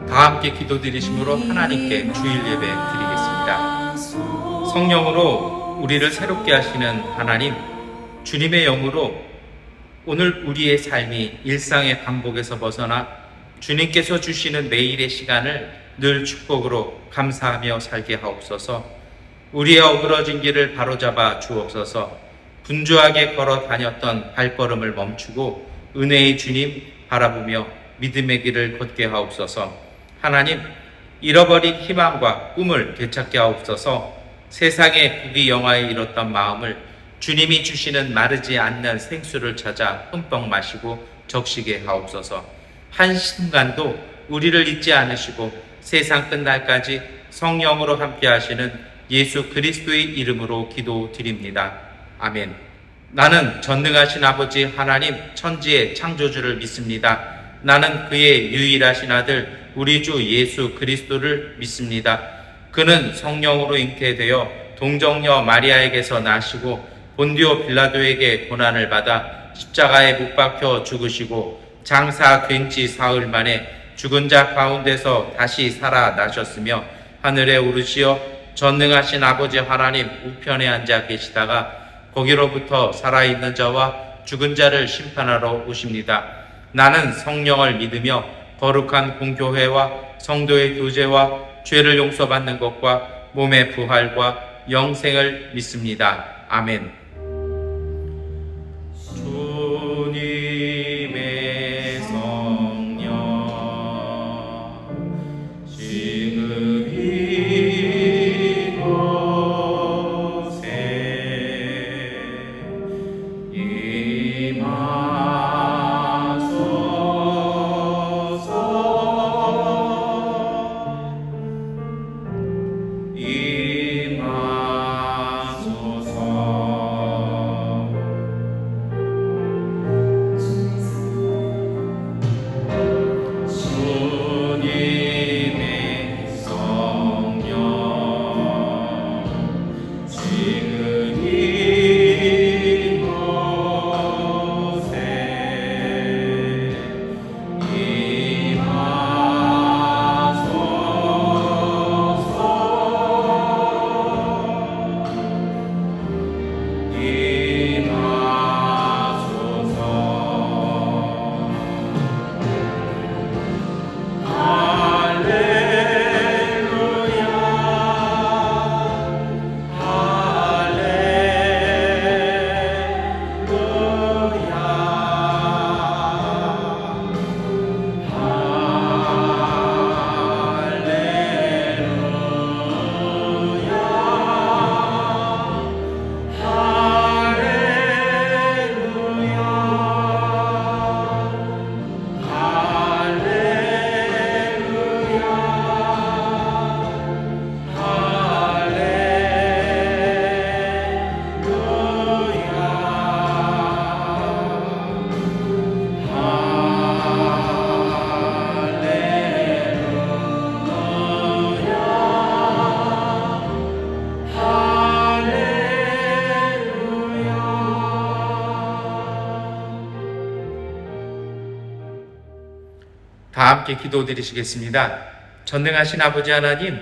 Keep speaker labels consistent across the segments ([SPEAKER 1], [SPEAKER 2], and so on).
[SPEAKER 1] 다 함께 기도드리심으로 하나님께 주일 예배 드리겠습니다. 성령으로 우리를 새롭게 하시는 하나님, 주님의 영으로 오늘 우리의 삶이 일상의 반복에서 벗어나 주님께서 주시는 매일의 시간을 늘 축복으로 감사하며 살게 하옵소서. 우리의 어그러진 길을 바로잡아 주옵소서. 분주하게 걸어 다녔던 발걸음을 멈추고 은혜의 주님 바라보며 믿음의 길을 걷게 하옵소서. 하나님, 잃어버린 희망과 꿈을 되찾게 하옵소서. 세상의 부귀영화에 잃었던 마음을 주님이 주시는 마르지 않는 생수를 찾아 흠뻑 마시고 적시게 하옵소서. 한순간도 우리를 잊지 않으시고 세상 끝날까지 성령으로 함께 하시는 예수 그리스도의 이름으로 기도드립니다. 아멘. 나는 전능하신 아버지 하나님 천지의 창조주를 믿습니다. 나는 그의 유일하신 아들 우리 주 예수 그리스도를 믿습니다. 그는 성령으로 잉태되어 동정녀 마리아에게서 나시고 본디오 빌라도에게 고난을 받아 십자가에 못 박혀 죽으시고 장사된 지 사흘 만에 죽은 자 가운데서 다시 살아나셨으며 하늘에 오르시어 전능하신 아버지 하나님 우편에 앉아 계시다가 거기로부터 살아있는 자와 죽은 자를 심판하러 오십니다. 나는 성령을 믿으며 거룩한 공교회와 성도의 교제와 죄를 용서받는 것과 몸의 부활과 영생을 믿습니다. 아멘. 주님의 성령 지금 이곳에 다 함께 기도드리시겠습니다. 전능하신 아버지 하나님,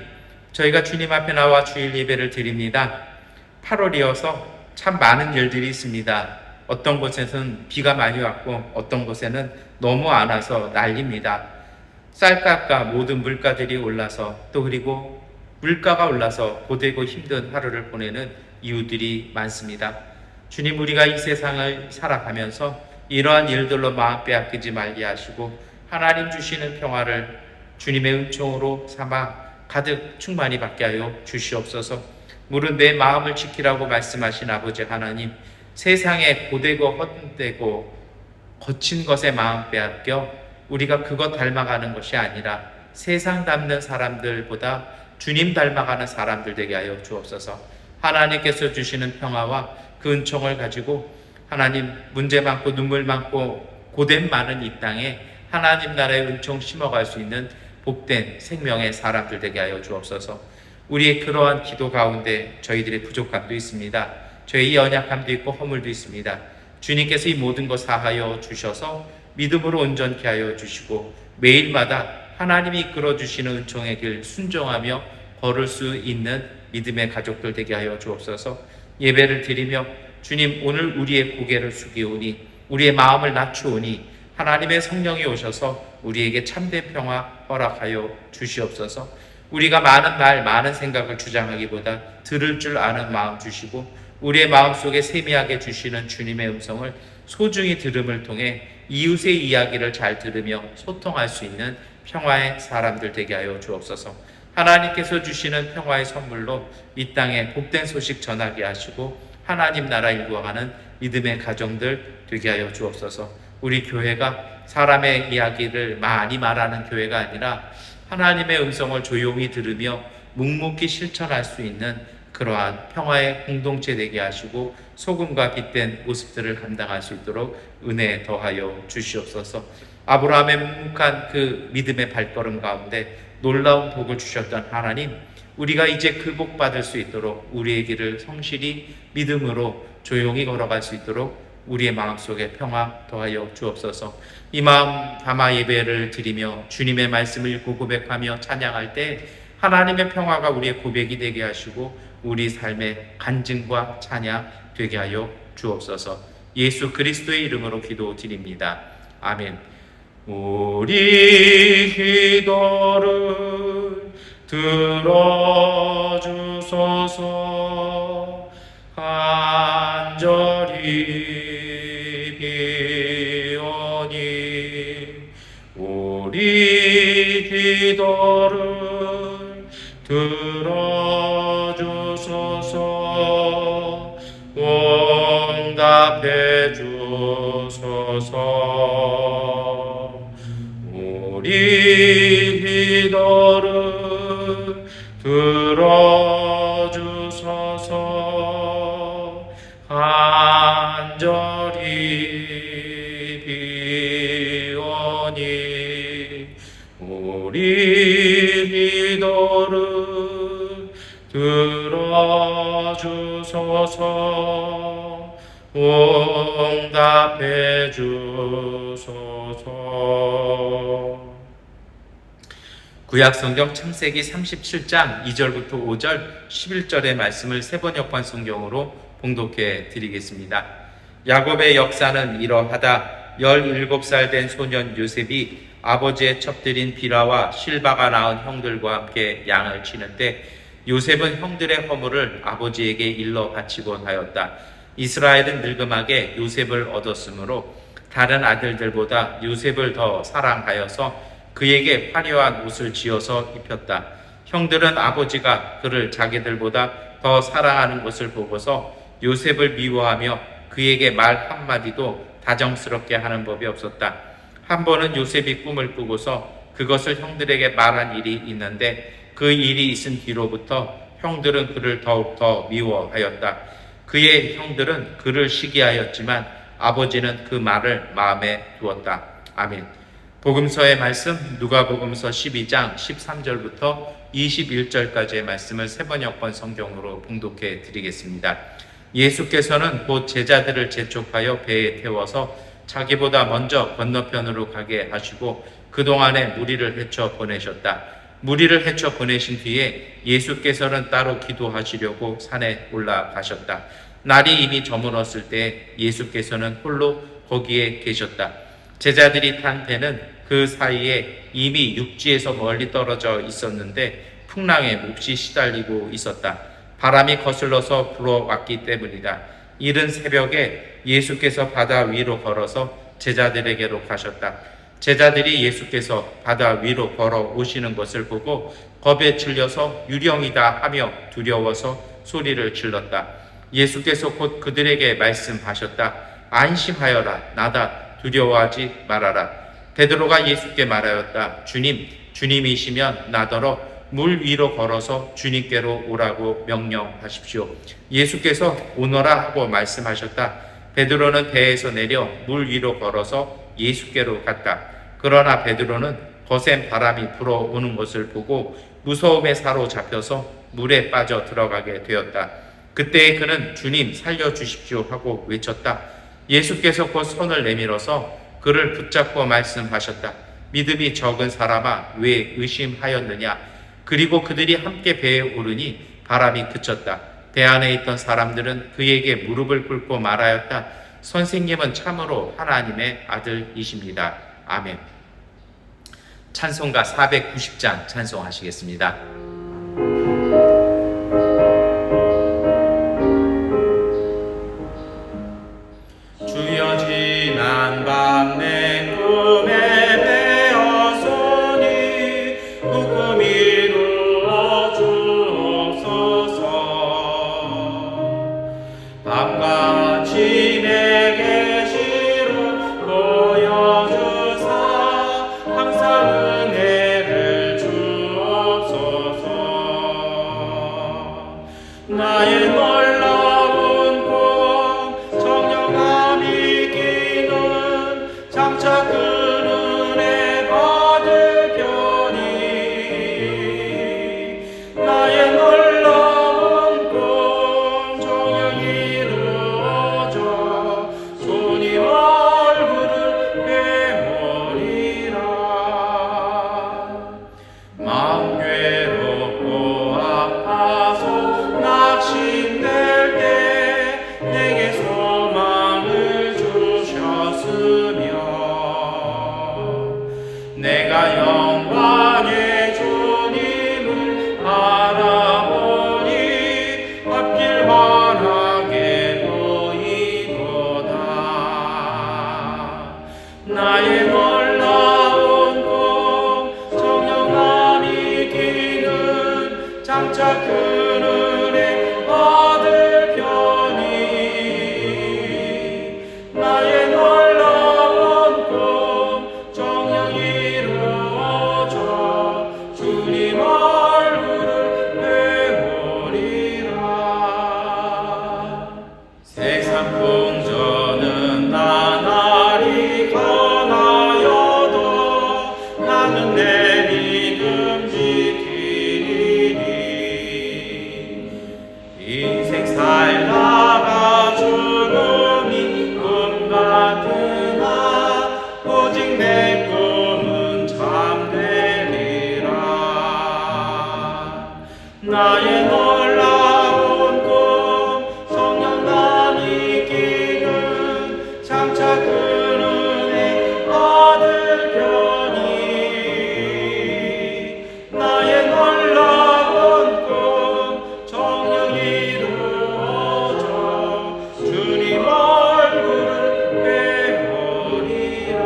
[SPEAKER 1] 저희가 주님 앞에 나와 주일 예배를 드립니다. 8월이어서 참 많은 일들이 있습니다. 어떤 곳에서는 비가 많이 왔고 어떤 곳에는 너무 안 와서 난립니다. 쌀값과 모든 물가들이 올라서 또 그리고 물가가 올라서 고되고 힘든 하루를 보내는 이유들이 많습니다. 주님, 우리가 이 세상을 살아가면서 이러한 일들로 마음 빼앗기지 말게 하시고 하나님 주시는 평화를 주님의 은총으로 삼아 가득 충만히 받게 하여 주시옵소서. 물은 내 마음을 지키라고 말씀하신 아버지 하나님, 세상에 고되고 헛되고 거친 것에 마음 빼앗겨 우리가 그것 닮아가는 것이 아니라 세상 닮는 사람들보다 주님 닮아가는 사람들 되게 하여 주옵소서. 하나님께서 주시는 평화와 그 은총을 가지고 하나님, 문제 많고 눈물 많고 고된 많은 이 땅에 하나님 나라의 은총 심어갈 수 있는 복된 생명의 사람들 되게 하여 주옵소서. 우리의 그러한 기도 가운데 저희들의 부족함도 있습니다. 저희 연약함도 있고 허물도 있습니다. 주님께서 이 모든 것 사하여 주셔서 믿음으로 온전케 하여 주시고 매일마다 하나님이 이끌어주시는 은총의 길 순종하며 걸을 수 있는 믿음의 가족들 되게 하여 주옵소서. 예배를 드리며 주님, 오늘 우리의 고개를 숙이오니, 우리의 마음을 낮추오니 하나님의 성령이 오셔서 우리에게 참된 평화 허락하여 주시옵소서. 우리가 많은 말, 많은 생각을 주장하기보다 들을 줄 아는 마음 주시고, 우리의 마음속에 세미하게 주시는 주님의 음성을 소중히 들음을 통해 이웃의 이야기를 잘 들으며 소통할 수 있는 평화의 사람들 되게 하여 주옵소서. 하나님께서 주시는 평화의 선물로 이 땅에 복된 소식 전하게 하시고 하나님 나라 일구어가는 믿음의 가정들 되게 하여 주옵소서. 우리 교회가 사람의 이야기를 많이 말하는 교회가 아니라 하나님의 음성을 조용히 들으며 묵묵히 실천할 수 있는 그러한 평화의 공동체 되게 하시고 소금과 빛된 모습들을 감당할 수 있도록 은혜 더하여 주시옵소서. 아브라함의 묵묵한 그 믿음의 발걸음 가운데 놀라운 복을 주셨던 하나님, 우리가 이제 그 복 받을 수 있도록 우리의 길을 성실히 믿음으로 조용히 걸어갈 수 있도록 우리의 마음속에 평화 더하여 주옵소서. 이 마음 담아 예배를 드리며 주님의 말씀을 읽고 고백하며 찬양할 때 하나님의 평화가 우리의 고백이 되게 하시고 우리 삶의 간증과 찬양 되게 하여 주옵소서. 예수 그리스도의 이름으로 기도드립니다. 아멘. 우리 기도를 들어주소서. 간절히 비오니 우리 기도를 들어주소서. 응답해 주소서. 우리 기도를 들어주소서. 간절히 비오니 우리 기도를 들어주소서. 응답해 주소서. 구약성경 창세기 37장 2절부터 5절 11절의 말씀을 세번역판 성경으로 봉독해 드리겠습니다. 야곱의 역사는 이러하다. 17살 된 소년 요셉이 아버지의 첩들인 비라와 실바가 낳은 형들과 함께 양을 치는데 요셉은 형들의 허물을 아버지에게 일러 바치곤 하였다. 이스라엘은 늙음하게 요셉을 얻었으므로 다른 아들들보다 요셉을 더 사랑하여서 그에게 화려한 옷을 지어서 입혔다. 형들은 아버지가 그를 자기들보다 더 사랑하는 것을 보고서 요셉을 미워하며 그에게 말 한마디도 다정스럽게 하는 법이 없었다. 한 번은 요셉이 꿈을 꾸고서 그것을 형들에게 말한 일이 있는데 그 일이 있은 뒤로부터 형들은 그를 더욱더 미워하였다. 그의 형들은 그를 시기하였지만 아버지는 그 말을 마음에 두었다. 아멘. 복음서의 말씀 누가복음서 12장 13절부터 21절까지의 말씀을 세번역번 성경으로 봉독해 드리겠습니다. 예수께서는 곧 제자들을 재촉하여 배에 태워서 자기보다 먼저 건너편으로 가게 하시고 그동안에 무리를 헤쳐 보내셨다. 무리를 헤쳐 보내신 뒤에 예수께서는 따로 기도하시려고 산에 올라가셨다. 날이 이미 저물었을 때 예수께서는 홀로 거기에 계셨다. 제자들이 탄 배는 그 사이에 이미 육지에서 멀리 떨어져 있었는데 풍랑에 몹시 시달리고 있었다. 바람이 거슬러서 불어왔기 때문이다. 이른 새벽에 예수께서 바다 위로 걸어서 제자들에게로 가셨다. 제자들이 예수께서 바다 위로 걸어 오시는 것을 보고 겁에 질려서 유령이다 하며 두려워서 소리를 질렀다. 예수께서 곧 그들에게 말씀하셨다. 안심하여라. 나다. 두려워하지 말아라. 베드로가 예수께 말하였다. 주님, 주님이시면 나더러 물 위로 걸어서 주님께로 오라고 명령하십시오. 예수께서 오너라 하고 말씀하셨다. 베드로는 배에서 내려 물 위로 걸어서 예수께로 갔다. 그러나 베드로는 거센 바람이 불어오는 것을 보고 무서움에 사로잡혀서 물에 빠져 들어가게 되었다. 그때 그는 주님 살려주십시오 하고 외쳤다. 예수께서 곧 손을 내밀어서 그를 붙잡고 말씀하셨다. 믿음이 적은 사람아 왜 의심하였느냐. 그리고 그들이 함께 배에 오르니 바람이 그쳤다. 배 안에 있던 사람들은 그에게 무릎을 꿇고 말하였다. 선생님은 참으로 하나님의 아들이십니다. 아멘. 찬송가 490장 찬송하시겠습니다. 주여 지난 밤 내 꿈에 배었으니 그 꿈 이루어 주옵소서. 밤같이 내게 시로 보여주사 항상 은혜를 주옵소서. 나의 놀라운 꿈 정령함이 끼는 장차 그 눈에 받을 편이 나의 놀라운 꿈 정령 이루어져 주님 얼굴을 배우리라. 마음 괴롭고 아파서 낙심될 때 내게 소망을 주셨으며 내가 영광의 주님을 바라보니 앞길 환하게 보이도다. 나의 놀라운 꿈 정령함이 끼는 장차 그 눈에 받을 편이 나의 놀라운 꿈 정령 이루어져 주님 얼굴을 배우리라. 세상 풍조는 나날이 변하여도 나는 내 믿음 지키리니. 인생 살다가 죽음이 꿈 같으나 오직 내 꿈은 참되리라. 나의 놀라운 꿈 정령함이 끼는 장차 그 눈에 받을 편이 나의 놀라운 꿈 정령 이루어져 주님 얼굴을 배우리라.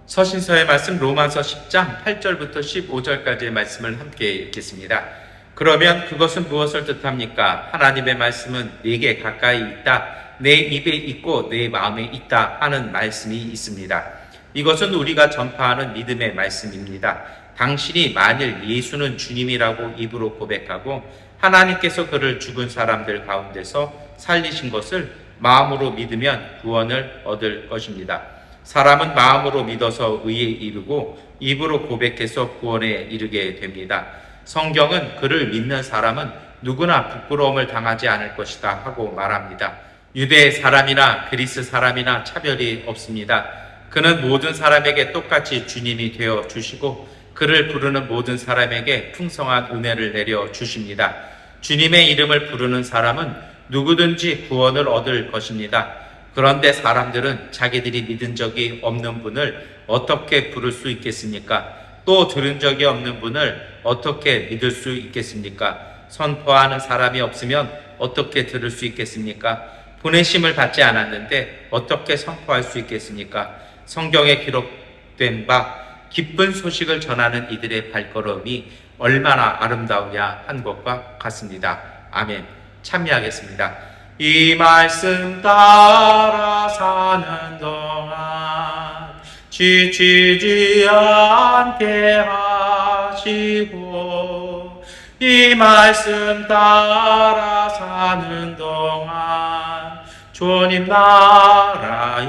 [SPEAKER 1] 서신서의 말씀 로마서 10장 8절부터 15절까지의 말씀을 함께 읽겠습니다. 그러면 그것은 무엇을 뜻합니까? 하나님의 말씀은 내게 가까이 있다, 내 입에 있고 내 마음에 있다 하는 말씀이 있습니다. 이것은 우리가 전파하는 믿음의 말씀입니다. 당신이 만일 예수는 주님이라고 입으로 고백하고 하나님께서 그를 죽은 사람들 가운데서 살리신 것을 마음으로 믿으면 구원을 얻을 것입니다. 사람은 마음으로 믿어서 의에 이르고 입으로 고백해서 구원에 이르게 됩니다. 성경은 그를 믿는 사람은 누구나 부끄러움을 당하지 않을 것이다 하고 말합니다. 유대 사람이나 그리스 사람이나 차별이 없습니다. 그는 모든 사람에게 똑같이 주님이 되어 주시고 그를 부르는 모든 사람에게 풍성한 은혜를 내려 주십니다. 주님의 이름을 부르는 사람은 누구든지 구원을 얻을 것입니다. 그런데 사람들은 자기들이 믿은 적이 없는 분을 어떻게 부를 수 있겠습니까? 또 들은 적이 없는 분을 어떻게 믿을 수 있겠습니까? 선포하는 사람이 없으면 어떻게 들을 수 있겠습니까? 보내심을 받지 않았는데 어떻게 선포할 수 있겠습니까? 성경에 기록된 바 기쁜 소식을 전하는 이들의 발걸음이 얼마나 아름다우냐 한 것과 같습니다. 아멘. 참여하겠습니다. 이 말씀 따라 사는 동안 지치지 않게 하시고 이 말씀 따라 사는 동안 주님 나라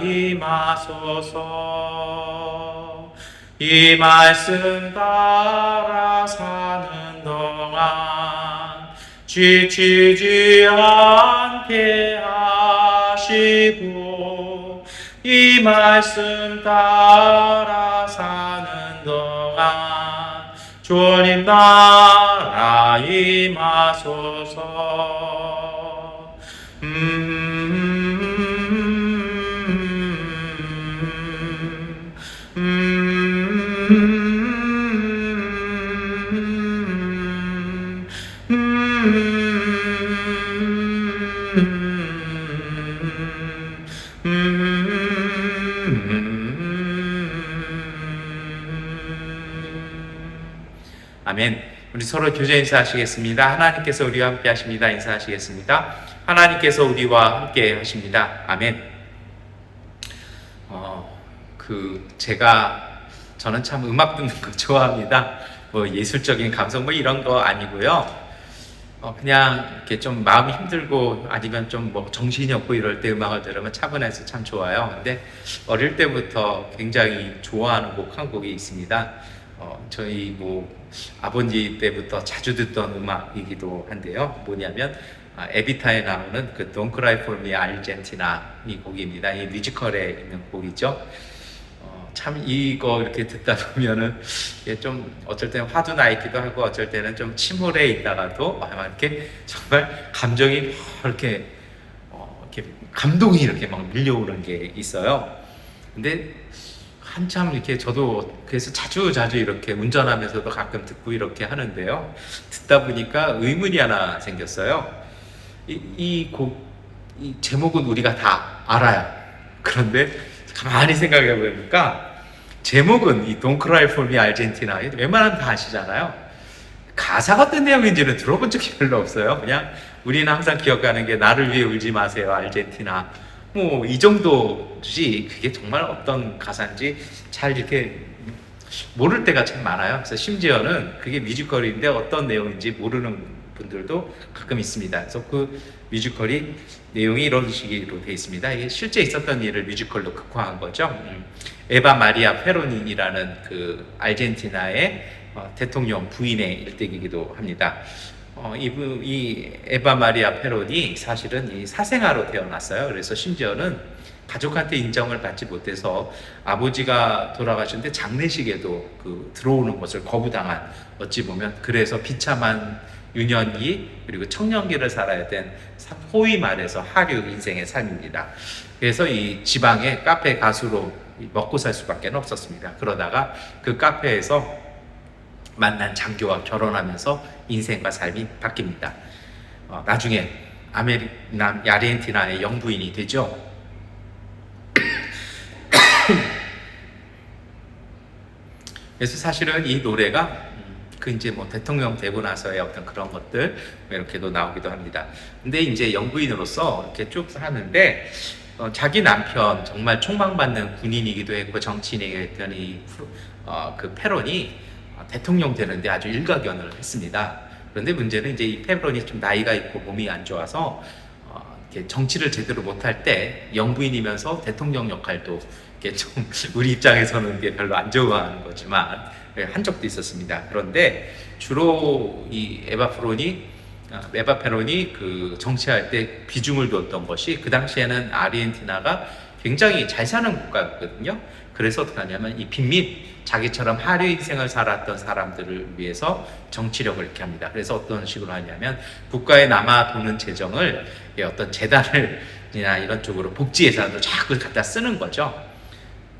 [SPEAKER 1] 임하소서. 이 말씀 따라 사는 동안 지치지 않게 하시고 이 말씀 따라 사는 동안 주님 나라 임하소서. 아멘. 우리 서로 교제 인사하시겠습니다. 하나님께서 우리와 함께 하십니다. 인사하시겠습니다. 하나님께서 우리와 함께 하십니다. 아멘. 저는 참 음악 듣는 거 좋아합니다. 뭐 예술적인 감성 뭐 이런 거 아니고요. 그냥 이렇게 좀 마음이 힘들고 아니면 좀 뭐 정신이 없고 이럴 때 음악을 들으면 차분해서 참 좋아요. 근데 어릴 때부터 굉장히 좋아하는 곡 한 곡이 있습니다. 저희 뭐 아버지 때부터 자주 듣던 음악이기도 한데요. 뭐냐면 에비타에 나오는 그 Don't Cry For Me 아르헨티나 이 곡입니다. 이 뮤지컬에 있는 곡이죠. 참 이거 이렇게 듣다 보면은 이게 좀 어쩔 때는 화도 나 있기도 하고 어쩔 때는 좀 침울해 있다가도 막 이렇게 정말 감정이 이렇게 감동이 이렇게 막 밀려오는 게 있어요. 근데 한참 이렇게 저도 그래서 자주 이렇게 운전하면서도 가끔 듣고 이렇게 하는데요. 듣다 보니까 의문이 하나 생겼어요. 이 제목은 우리가 다 알아요. 그런데 가만히 생각해 보니까 제목은 이 Don't Cry For Me 아르헨티나 웬만하면 다 아시잖아요. 가사가 어떤 내용인지는 들어본 적이 별로 없어요. 그냥 우리는 항상 기억하는 게 나를 위해 울지 마세요 아르헨티나 뭐 이 정도지 그게 정말 어떤 가사인지 잘 이렇게 모를 때가 참 많아요. 그래서 심지어는 그게 뮤지컬인데 어떤 내용인지 모르는 분들도 가끔 있습니다. 그래서 그 뮤지컬이 내용이 이런 식으로 되어 있습니다. 이게 실제 있었던 일을 뮤지컬로 극화한 거죠. 에바 마리아 페로니라는 그 아르헨티나의 대통령 부인의 일대기이기도 합니다. 이 에바 마리아 페로니 사실은 이 사생아로 태어났어요. 그래서 심지어는 가족한테 인정을 받지 못해서 아버지가 돌아가셨는데 장례식에도 들어오는 것을 거부당한 어찌 보면 그래서 비참한 유년기 그리고 청년기를 살아야 된 소위 말해서 하류 인생의 삶입니다. 그래서 이 지방의 카페 가수로 먹고 살 수밖에 없었습니다. 그러다가 그 카페에서 만난 장교와 결혼하면서 인생과 삶이 바뀝니다. 나중에 아르헨티나의 영부인이 되죠. 그래서 사실은 이 노래가 이제 뭐 대통령 되고 나서의 어떤 그런 것들 이렇게도 나오기도 합니다. 근데 이제 영부인으로서 이렇게 쭉 하는데 자기 남편 정말 총망받는 군인이기도 했고 정치인이기도 했던 그 페론이 대통령 되는데 아주 일가견을 했습니다. 그런데 문제는 이제 이 페론이 좀 나이가 있고 몸이 안 좋아서 이렇게 정치를 제대로 못할 때 영부인이면서 대통령 역할도 이렇게 좀 우리 입장에서는 이게 별로 안 좋아하는 거지만 한 적도 있었습니다. 그런데 주로 이 에바 페론이 그 정치할 때 비중을 뒀던 것이 그 당시에는 아르헨티나가 굉장히 잘 사는 국가였거든요. 그래서 어떻게 하냐면 이 빈민 자기처럼 하류 인생을 살았던 사람들을 위해서 정치력을 이렇게 합니다. 그래서 어떤 식으로 하냐면 국가에 남아 도는 재정을 어떤 재단을이나 이런 쪽으로 복지 예산으로 자꾸 갖다 쓰는 거죠.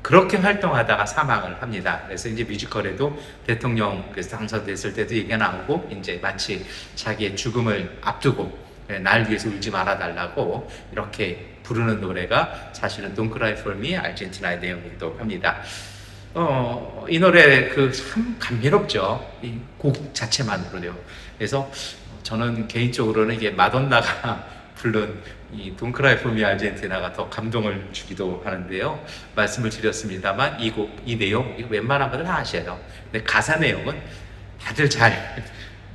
[SPEAKER 1] 그렇게 활동하다가 사망을 합니다. 그래서 이제 뮤지컬에도 대통령 당선됐을 때도 얘기가 나오고 이제 마치 자기의 죽음을 앞두고 날 위해서 울지 말아달라고 이렇게 부르는 노래가 사실은 Don't Cry For Me 아르헨티나의 내용이기도 합니다. 이 노래 참 감미롭죠. 이 곡 자체만으로요. 그래서 저는 개인적으로는 이게 마돈나가 부른 이 Don't Cry For Me 아르헨티나가 더 감동을 주기도 하는데요. 말씀을 드렸습니다만 이 내용 이거 웬만한 분들 다 아셔요. 근데 가사 내용은 다들 잘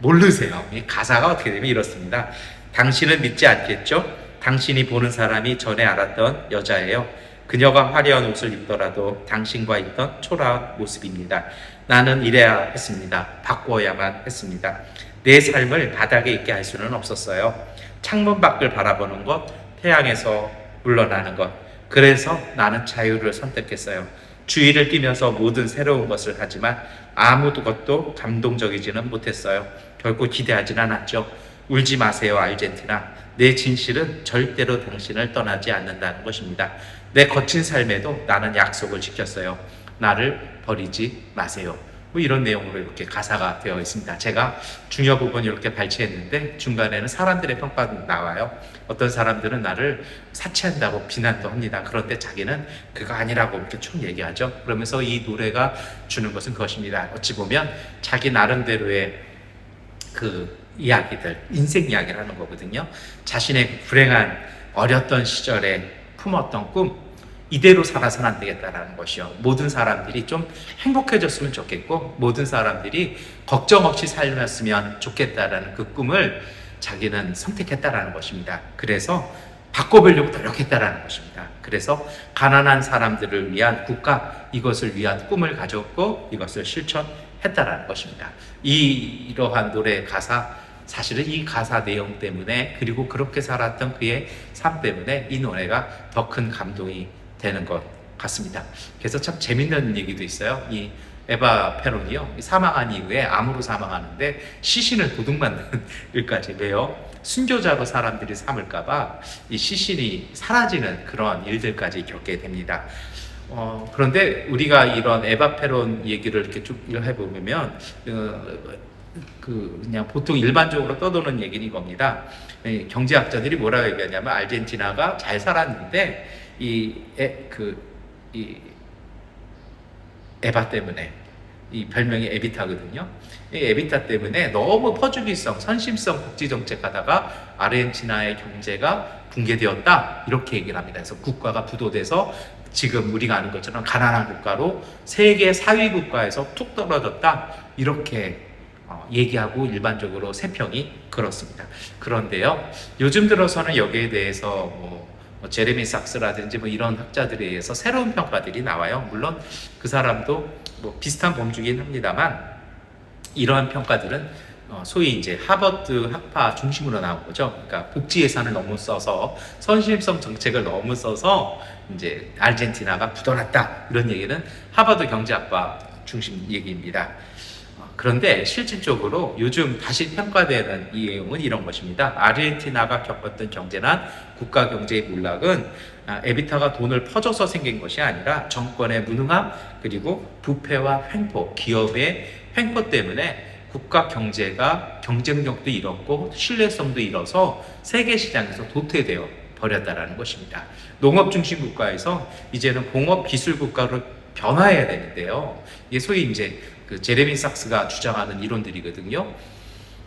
[SPEAKER 1] 모르세요. 이 가사가 어떻게 되면 이렇습니다. 당신은 믿지 않겠죠? 당신이 보는 사람이 전에 알았던 여자예요. 그녀가 화려한 옷을 입더라도 당신과 있던 초라한 모습입니다. 나는 이래야 했습니다. 바꾸어야만 했습니다. 내 삶을 바닥에 있게 할 수는 없었어요. 창문 밖을 바라보는 것, 태양에서 물러나는 것. 그래서 나는 자유를 선택했어요. 주위를 뛰면서 모든 새로운 것을 하지만 아무것도 감동적이지는 못했어요. 결코 기대하진 않았죠. 울지 마세요, 아르헨티나. 내 진실은 절대로 당신을 떠나지 않는다는 것입니다. 내 거친 삶에도 나는 약속을 지켰어요. 나를 버리지 마세요. 뭐 이런 내용으로 이렇게 가사가 되어 있습니다. 제가 중요 부분 이렇게 발췌했는데 중간에는 사람들의 평가도 나와요. 어떤 사람들은 나를 사치한다고 비난도 합니다. 그런데 자기는 그거 아니라고 이렇게 쭉 얘기하죠. 그러면서 이 노래가 주는 것은 그것입니다. 어찌 보면 자기 나름대로의 그 이야기들, 인생 이야기를 하는 거거든요. 자신의 불행한 어렸던 시절에 품었던 꿈, 이대로 살아서는 안 되겠다라는 것이요. 모든 사람들이 좀 행복해졌으면 좋겠고 모든 사람들이 걱정 없이 살았으면 좋겠다라는 그 꿈을 자기는 선택했다라는 것입니다. 그래서 바꿔보려고 노력했다라는 것입니다. 그래서 가난한 사람들을 위한 국가, 이것을 위한 꿈을 가졌고 이것을 실천했다라는 것입니다. 이러한 노래 가사, 사실은 이 가사 내용 때문에 그리고 그렇게 살았던 그의 삶 때문에 이 노래가 더 큰 감동이 되는 것 같습니다. 그래서 참 재밌는 얘기도 있어요. 이 에바 페론이요, 사망한 이후에 암으로 사망하는데 시신을 도둑맞는 일까지 매여 순교자로 사람들이 삼을까봐 이 시신이 사라지는 그런 일들까지 겪게 됩니다. 그런데 우리가 이런 에바 페론 얘기를 이렇게 쭉 해보면 그냥 보통 일반적으로 떠도는 얘기는 이겁니다. 경제학자들이 뭐라고 얘기하냐면 아르헨티나가 잘 살았는데 이 에바 때문에, 이 별명이 에비타거든요. 이 에비타 때문에 너무 퍼주기성, 선심성 복지정책 하다가 아르헨티나의 경제가 붕괴되었다, 이렇게 얘기를 합니다. 그래서 국가가 부도돼서 지금 우리가 아는 것처럼 가난한 국가로 세계 4위 국가에서 툭 떨어졌다, 이렇게 얘기하고 일반적으로 세평이 그렇습니다. 그런데요, 요즘 들어서는 여기에 대해서 제레미 삭스라든지 이런 학자들에 의해서 새로운 평가들이 나와요. 물론 그 사람도 비슷한 범주긴 합니다만 이러한 평가들은 소위 이제 하버드 학파 중심으로 나온 거죠. 그러니까 복지 예산을 너무 써서, 선심성 정책을 너무 써서 이제 아르헨티나가 부도났다, 이런 얘기는 하버드 경제학파 중심 얘기입니다. 그런데 실질적으로 요즘 다시 평가되는 이 내용은 이런 것입니다. 아르헨티나가 겪었던 경제난, 국가 경제의 몰락은 에비타가 돈을 퍼줘서 생긴 것이 아니라 정권의 무능함, 그리고 부패와 횡포, 기업의 횡포 때문에 국가 경제가 경쟁력도 잃었고 신뢰성도 잃어서 세계 시장에서 도태되어 버렸다라는 것입니다. 농업 중심 국가에서 이제는 공업 기술 국가로 변화해야 되는데요. 이게 소위 이제 그 제레미 삭스가 주장하는 이론들이거든요.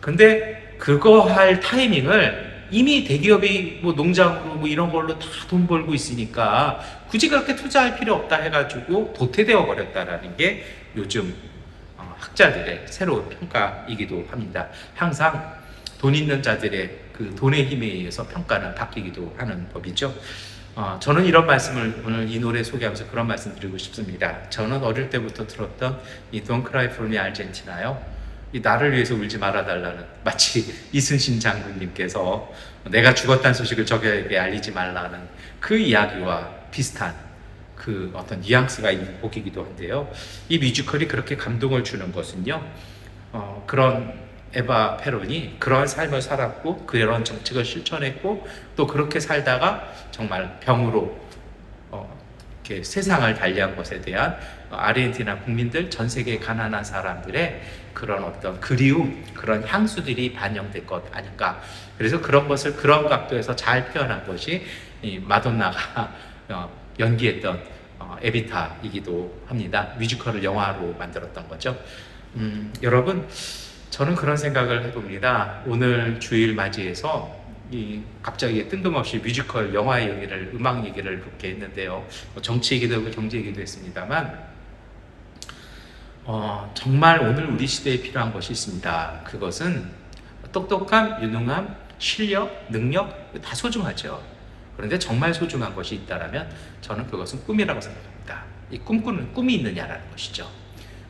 [SPEAKER 1] 근데 그거 할 타이밍을 이미 대기업이 농장으로 이런 걸로 다 돈 벌고 있으니까 굳이 그렇게 투자할 필요 없다 해가지고 도태되어 버렸다라는 게 요즘 학자들의 새로운 평가이기도 합니다. 항상 돈 있는 자들의 그 돈의 힘에 의해서 평가는 바뀌기도 하는 법이죠. 저는 이런 말씀을 오늘 이 노래 소개하면서 그런 말씀 드리고 싶습니다. 저는 어릴 때부터 들었던 이 Don't Cry For Me Argentina요, 이 나를 위해서 울지 말아달라는, 마치 이순신 장군님께서 내가 죽었다는 소식을 적에게 알리지 말라는 그 이야기와 비슷한 그 어떤 뉘앙스가 있는 곡이기도 한데요. 이 뮤지컬이 그렇게 감동을 주는 것은요, 그런 에바 페론이 그런 삶을 살았고 그런 정책을 실천했고 또 그렇게 살다가 정말 병으로 이렇게 세상을 달리한 것에 대한 아르헨티나 국민들, 전 세계 가난한 사람들의 그런 어떤 그리움, 그런 향수들이 반영될 것 아닌가. 그래서 그런 것을 그런 각도에서 잘 표현한 것이 이 마돈나가 연기했던 에비타이기도 합니다. 뮤지컬을 영화로 만들었던 거죠. 여러분, 저는 그런 생각을 해봅니다. 오늘 주일 맞이해서 갑자기 뜬금없이 뮤지컬 영화 얘기를, 음악 얘기를 그렇게 했는데요. 정치 얘기도 하고 경제 얘기도 했습니다만 정말 오늘 우리 시대에 필요한 것이 있습니다. 그것은 똑똑함, 유능함, 실력, 능력 다 소중하죠. 그런데 정말 소중한 것이 있다면 저는 그것은 꿈이라고 생각합니다. 이 꿈꾸는 꿈이 있느냐라는 것이죠.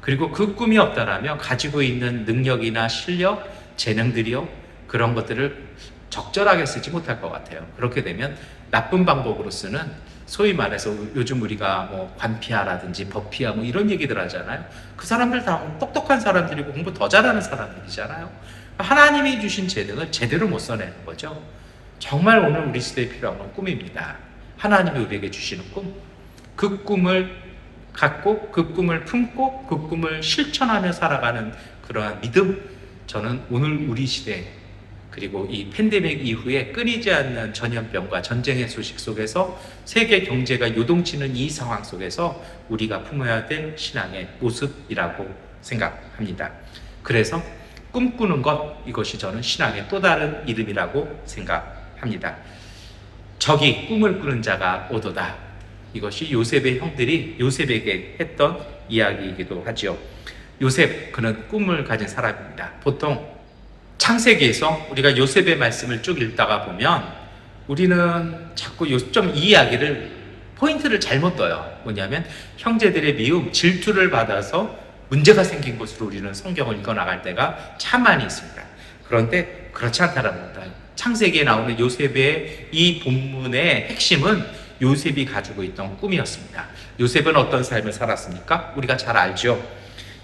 [SPEAKER 1] 그리고 그 꿈이 없다라면 가지고 있는 능력이나 실력, 재능들이요, 그런 것들을 적절하게 쓰지 못할 것 같아요. 그렇게 되면 나쁜 방법으로 쓰는, 소위 말해서 요즘 우리가 뭐 관피아라든지 법피아 뭐 이런 얘기들 하잖아요. 그 사람들 다 똑똑한 사람들이고 공부 더 잘하는 사람들이잖아요. 하나님이 주신 재능을 제대로 못 써내는 거죠. 정말 오늘 우리 시대에 필요한 건 꿈입니다. 하나님이 우리에게 주시는 꿈, 그 꿈을 갖고 그 꿈을 품고 그 꿈을 실천하며 살아가는 그러한 믿음, 저는 오늘 우리 시대, 그리고 이 팬데믹 이후에 끊이지 않는 전염병과 전쟁의 소식 속에서 세계 경제가 요동치는 이 상황 속에서 우리가 품어야 될 신앙의 모습이라고 생각합니다. 그래서 꿈꾸는 것, 이것이 저는 신앙의 또 다른 이름이라고 생각합니다. 저기 꿈을 꾸는 자가 오도다. 이것이 요셉의 형들이 요셉에게 했던 이야기이기도 하지요. 요셉, 그는 꿈을 가진 사람입니다. 보통 창세기에서 우리가 요셉의 말씀을 쭉 읽다가 보면 우리는 자꾸 이 이야기를 포인트를 잘못 떠요. 뭐냐면 형제들의 미움, 질투를 받아서 문제가 생긴 것으로 우리는 성경을 읽어나갈 때가 참 많이 있습니다. 그런데 그렇지 않다는 겁니다. 창세기에 나오는 요셉의 이 본문의 핵심은 요셉이 가지고 있던 꿈이었습니다. 요셉은 어떤 삶을 살았습니까? 우리가 잘 알죠.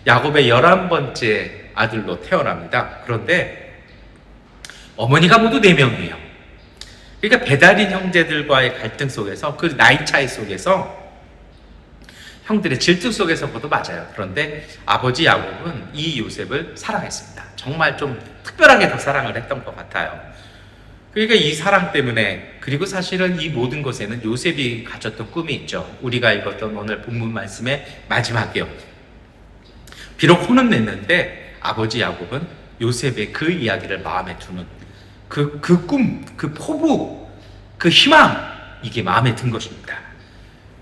[SPEAKER 1] 야곱의 11번째 아들로 태어납니다. 그런데 어머니가 모두 4명이에요. 그러니까 배달인 형제들과의 갈등 속에서, 그 나이 차이 속에서, 형들의 질투 속에서도 맞아요. 그런데 아버지 야곱은 이 요셉을 사랑했습니다. 정말 좀 특별하게 더 사랑을 했던 것 같아요. 그러니까 이 사랑 때문에, 그리고 사실은 이 모든 것에는 요셉이 가졌던 꿈이 있죠. 우리가 읽었던 오늘 본문 말씀의 마지막이요. 비록 혼은 냈는데 아버지 야곱은 요셉의 그 이야기를 마음에 두는 그 꿈, 그 포부, 그 희망, 이게 마음에 든 것입니다.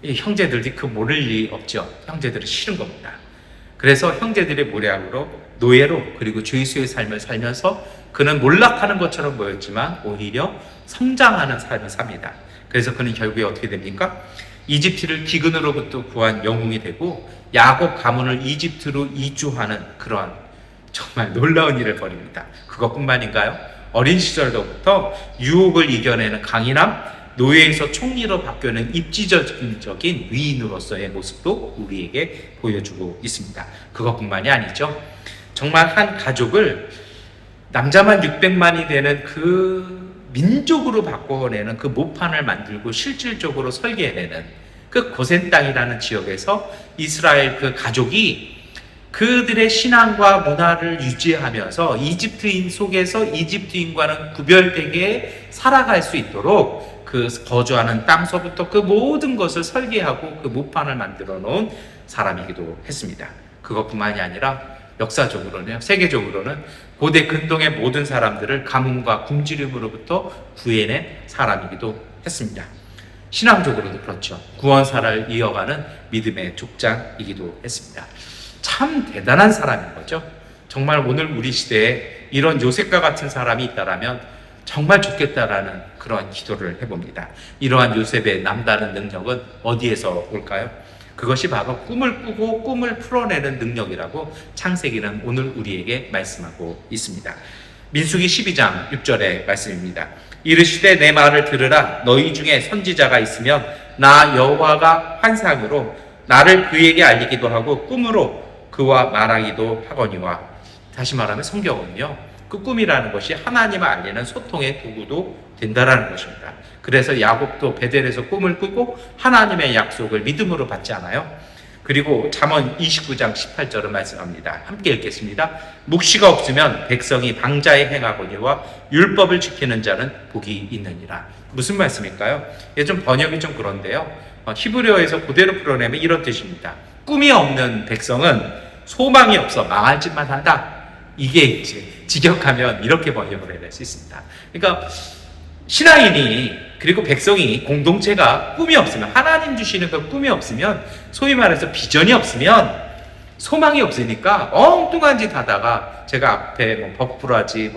[SPEAKER 1] 이 형제들이 그 모를 리 없죠. 형제들은 싫은 겁니다. 그래서 형제들의 모략으로, 노예로, 그리고 죄수의 삶을 살면서 그는 몰락하는 것처럼 보였지만 오히려 성장하는 삶을 삽니다. 그래서 그는 결국에 어떻게 됩니까? 이집트를 기근으로부터 구한 영웅이 되고 야곱 가문을 이집트로 이주하는 그러한 정말 놀라운 일을 벌입니다. 그것뿐만인가요? 어린 시절로부터 유혹을 이겨내는 강인함, 노예에서 총리로 바뀌는 입지적인 위인으로서의 모습도 우리에게 보여주고 있습니다. 그것뿐만이 아니죠. 정말 한 가족을, 남자만 600만이 되는 그 민족으로 바꿔내는 그 모판을 만들고 실질적으로 설계해내는 그 고센 땅이라는 지역에서 이스라엘 그 가족이 그들의 신앙과 문화를 유지하면서 이집트인 속에서 이집트인과는 구별되게 살아갈 수 있도록 그 거주하는 땅서부터 그 모든 것을 설계하고 그 모판을 만들어 놓은 사람이기도 했습니다. 그것뿐만이 아니라 역사적으로는, 세계적으로는 고대 근동의 모든 사람들을 가뭄과 굶주림으로부터 구해낸 사람이기도 했습니다. 신앙적으로도 그렇죠. 구원사를 이어가는 믿음의 족장이기도 했습니다. 참 대단한 사람인 거죠. 정말 오늘 우리 시대에 이런 요셉과 같은 사람이 있다라면 정말 좋겠다라는 그러한 기도를 해봅니다. 이러한 요셉의 남다른 능력은 어디에서 올까요? 그것이 바로 꿈을 꾸고 꿈을 풀어내는 능력이라고 창세기는 오늘 우리에게 말씀하고 있습니다. 민수기 12장 6절의 말씀입니다. 이르시되 내 말을 들으라. 너희 중에 선지자가 있으면 나 여호와가 환상으로 나를 그에게 알리기도 하고 꿈으로 그와 말하기도 하거니와. 다시 말하면 성경은요, 그 꿈이라는 것이 하나님을 알리는 소통의 도구도 된다라는 것입니다. 그래서 야곱도 베델에서 꿈을 꾸고 하나님의 약속을 믿음으로 받지 않아요? 그리고 잠언 29장 18절은 말씀합니다. 함께 읽겠습니다. 묵시가 없으면 백성이 방자에 행하거니와 율법을 지키는 자는 복이 있느니라. 무슨 말씀일까요? 좀 번역이 좀 그런데요. 히브리어에서 그대로 풀어내면 이런 뜻입니다. 꿈이 없는 백성은 소망이 없어 망할 짓만 한다. 이게 이제 직역하면 이렇게 번역을 해낼 수 있습니다. 그러니까 신앙인이, 그리고 백성이, 공동체가 꿈이 없으면, 하나님 주시는 그 꿈이 없으면, 소위 말해서 비전이 없으면 소망이 없으니까 엉뚱한 짓 하다가, 제가 앞에 뭐 법부라지,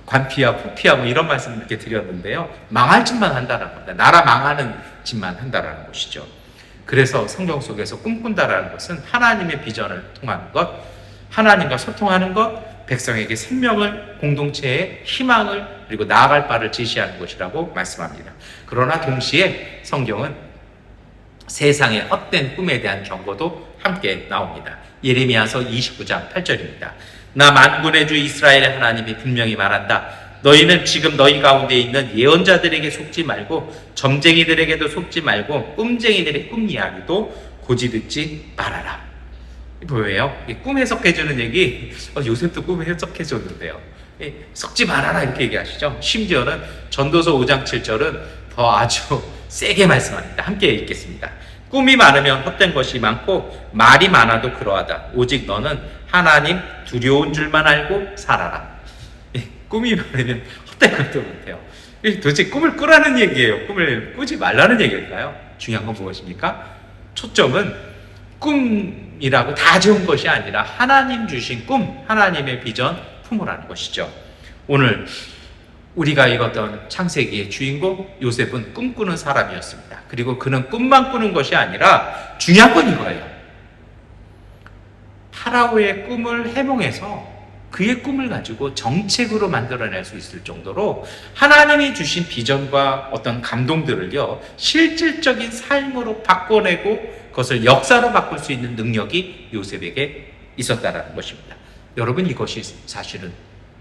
[SPEAKER 1] 관피아, 포피아 이런 말씀 이렇게 드렸는데요. 망할 짓만 한다는 겁니다. 나라 망하는 짓만 한다는 것이죠. 그래서 성경 속에서 꿈꾼다라는 것은 하나님의 비전을 통하는 것, 하나님과 소통하는 것, 백성에게 생명을, 공동체의 희망을, 그리고 나아갈 바를 제시하는 것이라고 말씀합니다. 그러나 동시에 성경은 세상의 헛된 꿈에 대한 경고도 함께 나옵니다. 예레미야서 29장 8절입니다. 나 만군의 주 이스라엘의 하나님이 분명히 말한다. 너희는 지금 너희 가운데 있는 예언자들에게 속지 말고 점쟁이들에게도 속지 말고 꿈쟁이들의 꿈 이야기도 고지 듣지 말아라. 뭐예요? 꿈 해석해주는 얘기, 요셉도 꿈 해석해줬는데요. 섞지 말아라 이렇게 얘기하시죠. 심지어는 전도서 5장 7절은 더 아주 세게 말씀합니다. 함께 읽겠습니다. 꿈이 많으면 헛된 것이 많고 말이 많아도 그러하다. 오직 너는 하나님 두려운 줄만 알고 살아라. 꿈이 많으면 헛된 것도 못해요. 도대체 꿈을 꾸라는 얘기예요? 꿈을 꾸지 말라는 얘기일까요? 중요한 건 무엇입니까? 초점은 꿈이라고 다 좋은 것이 아니라 하나님 주신 꿈, 하나님의 비전 품으라는 것이죠. 오늘 우리가 읽었던 창세기의 주인공 요셉은 꿈꾸는 사람이었습니다. 그리고 그는 꿈만 꾸는 것이 아니라 중요한 건 이거예요. 파라오의 꿈을 해몽해서 그의 꿈을 가지고 정책으로 만들어낼 수 있을 정도로 하나님이 주신 비전과 어떤 감동들을요, 실질적인 삶으로 바꿔내고 그것을 역사로 바꿀 수 있는 능력이 요셉에게 있었다는 것입니다. 여러분, 이것이 사실은